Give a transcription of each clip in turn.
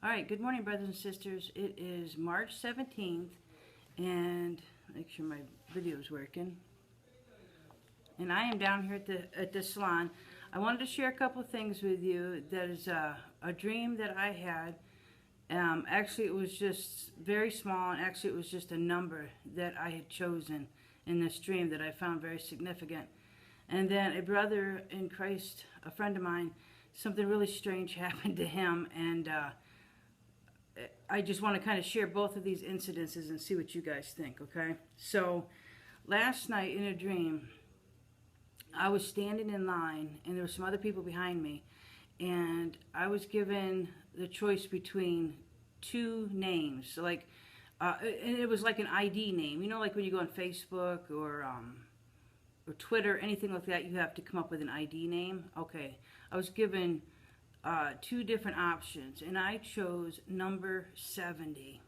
All right, good morning, brothers and sisters. It is March 17th, and make sure my video is working. And I am down here at the salon. I wanted to share a couple of things with you. That is a dream that I had. Actually, it was just very small, and actually, it was just a number that I had chosen in this dream that I found very significant. And then a brother in Christ, a friend of mine, something really strange happened to him, and I just want to kind of share both of these incidences and see what you guys think, okay? So, last night in a dream, I was standing in line, and there were some other people behind me, and I was given the choice between two names. So, like, and it was like an ID name. You know, like when you go on Facebook or Twitter, anything like that, you have to come up with an ID name. Okay, I was given two different options, and I chose number 70.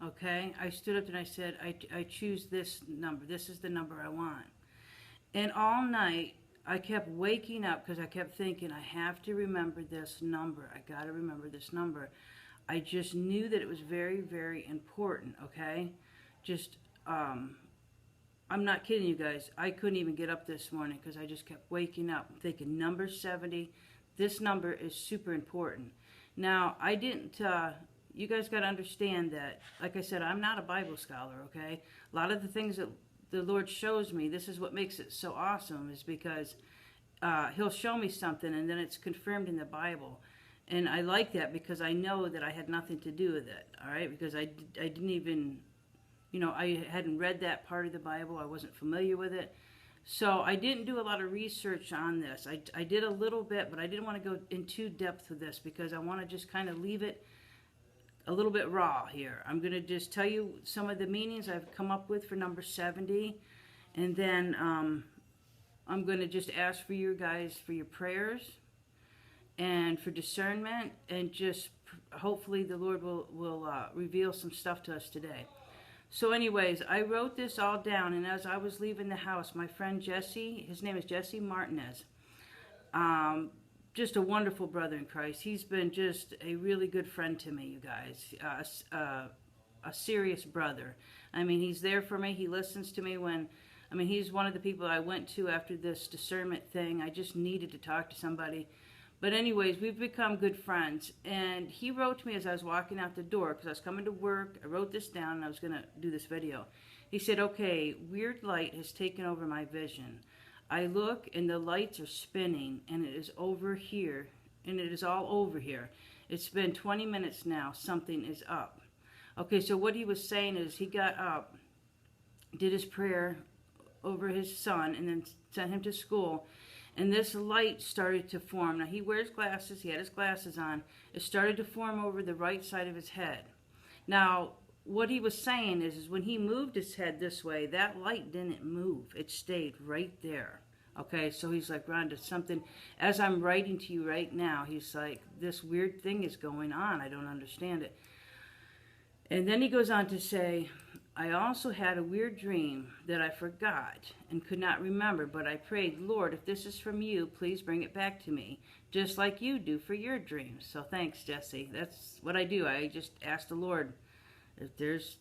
Okay, I stood up and I said, I choose this number. This is the number I want. And all night, I kept waking up because I kept thinking, I have to remember this number. I got to remember this number. I just knew that it was very, very important, okay? Just, I'm not kidding you guys. I couldn't even get up this morning because I just kept waking up thinking, number 70, this number is super important. Now, I didn't, you guys got to understand that, like I said, I'm not a Bible scholar, okay? A lot of the things that the Lord shows me, this is what makes it so awesome, is because He'll show me something and then it's confirmed in the Bible. And I like that because I know that I had nothing to do with it, all right? Because I didn't even, you know, I hadn't read that part of the Bible. I wasn't familiar with it. So I didn't do a lot of research on this. I did a little bit, but I didn't want to go in too depth with this because I want to just kind of leave it a little bit raw here. I'm going to just tell you some of the meanings I've come up with for number 70. And then I'm going to just ask for you guys for your prayers and for discernment. And just hopefully the Lord will reveal some stuff to us today. So anyways, I wrote this all down, and as I was leaving the house, my friend Jesse, his name is Jesse Martinez, just a wonderful brother in Christ. He's been just a really good friend to me, you guys, a serious brother. I mean, he's there for me. He listens to me when, I mean, he's one of the people I went to after this discernment thing. I just needed to talk to somebody. But anyways, we've become good friends. And he wrote to me as I was walking out the door, because I was coming to work. I wrote this down, and I was going to do this video. He said, okay, weird light has taken over my vision. I look, and the lights are spinning, and it is over here, and it is all over here. It's been 20 minutes now. Something is up. Okay, so what he was saying is he got up, did his prayer over his son, and then sent him to school. And this light started to form. Now, he wears glasses. He had his glasses on. It started to form over the right side of his head. Now, what he was saying is when he moved his head this way, that light didn't move. It stayed right there. Okay, so he's like, Rhonda, something, as I'm writing to you right now, he's like, this weird thing is going on. I don't understand it. And then he goes on to say, I also had a weird dream that I forgot and could not remember, but I prayed, Lord, if this is from you, please bring it back to me, just like you do for your dreams. So thanks, Jesse. That's what I do. I just ask the Lord, if there's,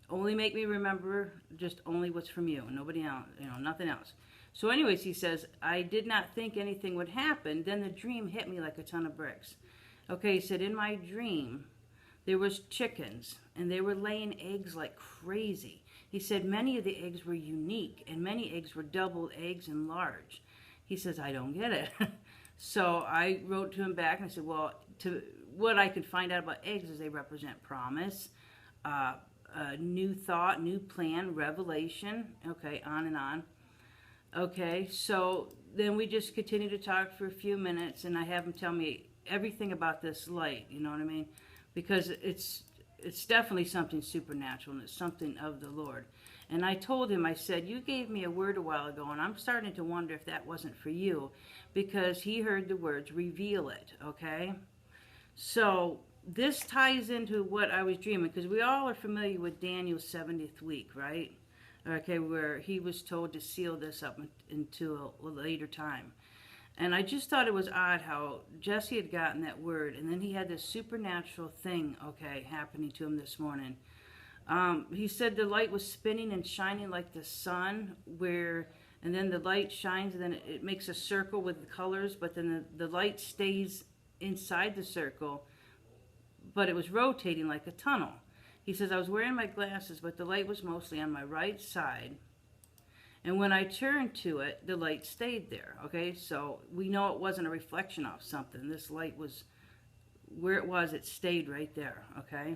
only make me remember just only what's from you, nobody else, you know, nothing else. So anyways, he says, I did not think anything would happen. Then the dream hit me like a ton of bricks. Okay, he said, in my dream, there was chickens, and they were laying eggs like crazy. He said many of the eggs were unique, and many eggs were double eggs and large. He says, I don't get it. So I wrote to him back, and I said, well, to what I could find out about eggs is they represent promise, new thought, new plan, revelation, okay, on and on. Okay, so then we just continued to talk for a few minutes, and I have him tell me everything about this light, you know what I mean? Because it's definitely something supernatural, and it's something of the Lord. And I told him, I said, you gave me a word a while ago, and I'm starting to wonder if that wasn't for you, because he heard the words, reveal it, okay? So this ties into what I was dreaming, because we all are familiar with Daniel's 70th week, right? Okay, where he was told to seal this up into a later time. And I just thought it was odd how Jesse had gotten that word, and then he had this supernatural thing, okay, happening to him this morning. He said the light was spinning and shining like the sun, and then the light shines, and then it makes a circle with the colors, but then the light stays inside the circle, but it was rotating like a tunnel. He says, I was wearing my glasses, but the light was mostly on my right side. And when I turned to it, the light stayed there, okay? So we know it wasn't a reflection off something. This light was, where it was, it stayed right there, okay?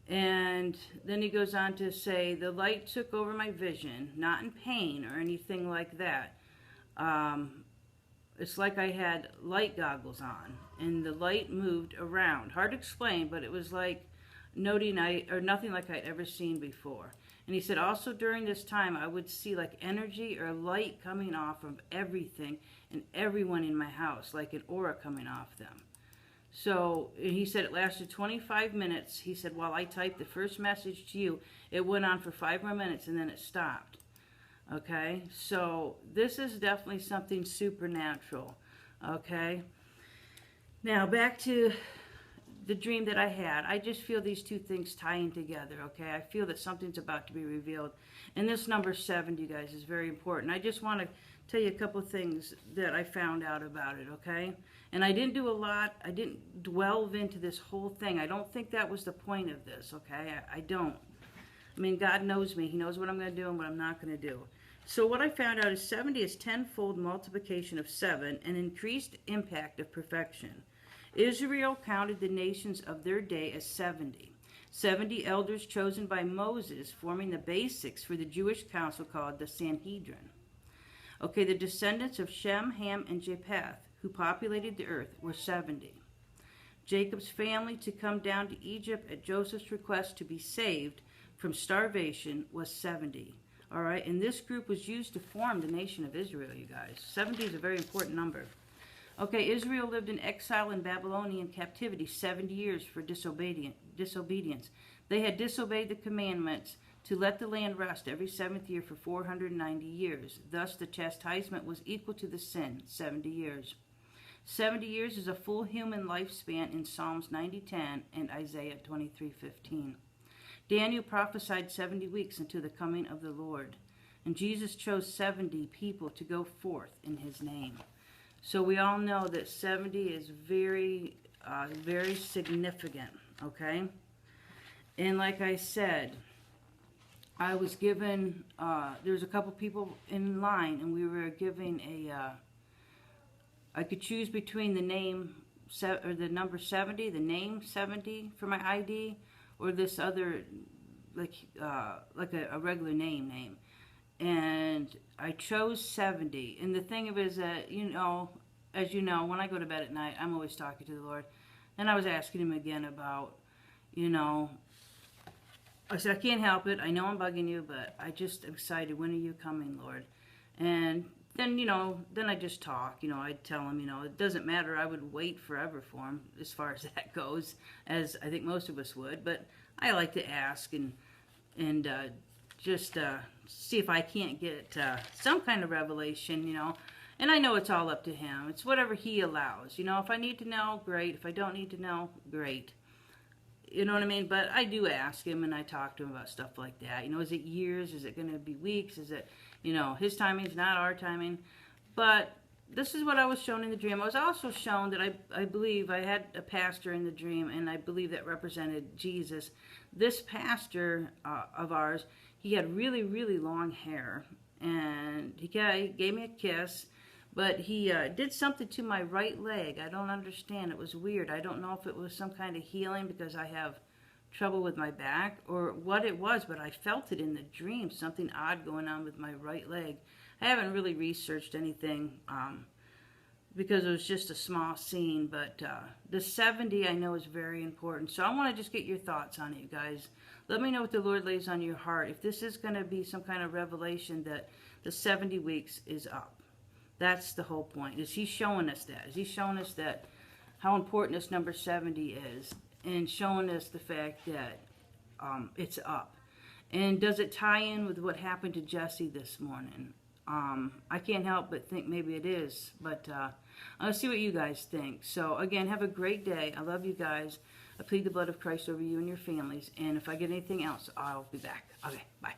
And then he goes on to say, the light took over my vision, not in pain or anything like that. It's like I had light goggles on, and the light moved around. Hard to explain, but it was like nothing like I'd ever seen before. And he said, also during this time, I would see like energy or light coming off of everything and everyone in my house, like an aura coming off them. So he said it lasted 25 minutes. He said, while I typed the first message to you, it went on for 5 more minutes and then it stopped. Okay, so this is definitely something supernatural. Okay, now back to the dream that I had. I just feel these two things tying together, okay? I feel that something's about to be revealed. And this number 70, you guys, is very important. I just want to tell you a couple of things that I found out about it, okay? And I didn't do a lot. I didn't delve into this whole thing. I don't think that was the point of this, okay? I don't. I mean, God knows me. He knows what I'm going to do and what I'm not going to do. So what I found out is 70 is tenfold multiplication of 7, an increased impact of perfection. Israel counted the nations of their day as 70. 70 elders chosen by Moses, forming the basics for the Jewish council called the Sanhedrin. Okay, the descendants of Shem, Ham, and Japheth, who populated the earth, were 70. Jacob's family to come down to Egypt at Joseph's request to be saved from starvation was 70. All right, and this group was used to form the nation of Israel, you guys. 70 is a very important number. Okay, Israel lived in exile in Babylonian captivity 70 years for disobedience. They had disobeyed the commandments to let the land rest every 7th year for 490 years. Thus, the chastisement was equal to the sin, 70 years. 70 years is a full human lifespan in Psalms 90:10 and Isaiah 23:15. Daniel prophesied 70 weeks until the coming of the Lord. And Jesus chose 70 people to go forth in his name. So we all know that 70 is very, very significant, okay? And like I said, I was given, there was a couple people in line, and we were given I could choose between the name, or the number 70, the name 70 for my ID, or this other, like a regular name. And I chose 70. And the thing of it is that, you know, as you know, when I go to bed at night, I'm always talking to the Lord. And I was asking him again about, you know, I said, I can't help it. I know I'm bugging you, but I just am excited. When are you coming, Lord? And then, you know, then I just talk. You know, I'd tell him, you know, it doesn't matter. I would wait forever for him as far as that goes, as I think most of us would. But I like to ask and just see if I can't get some kind of revelation, you know. And I know it's all up to him. It's whatever he allows. You know, if I need to know, great. If I don't need to know, great. You know what I mean? But I do ask him, and I talk to him about stuff like that. You know, is it years? Is it going to be weeks? Is it, you know, his timing is not our timing? But this is what I was shown in the dream. I was also shown that I believe I had a pastor in the dream, and I believe that represented Jesus. This pastor of ours, he had really, really long hair, and he gave me a kiss, but he did something to my right leg. I don't understand. It was weird. I don't know if it was some kind of healing because I have trouble with my back or what it was, but I felt it in the dream, something odd going on with my right leg. I haven't really researched anything because it was just a small scene, but the 70 I know is very important. So I want to just get your thoughts on it, you guys. Let me know what the Lord lays on your heart. If this is going to be some kind of revelation that the 70 weeks is up. That's the whole point. Is he showing us that? Is he showing us that how important this number 70 is and showing us the fact that it's up? And does it tie in with what happened to Jesse this morning? I can't help but think maybe it is, but I'll see what you guys think. So again, have a great day. I love you guys. I plead the blood of Christ over you and your families. And if I get anything else, I'll be back. Okay, bye.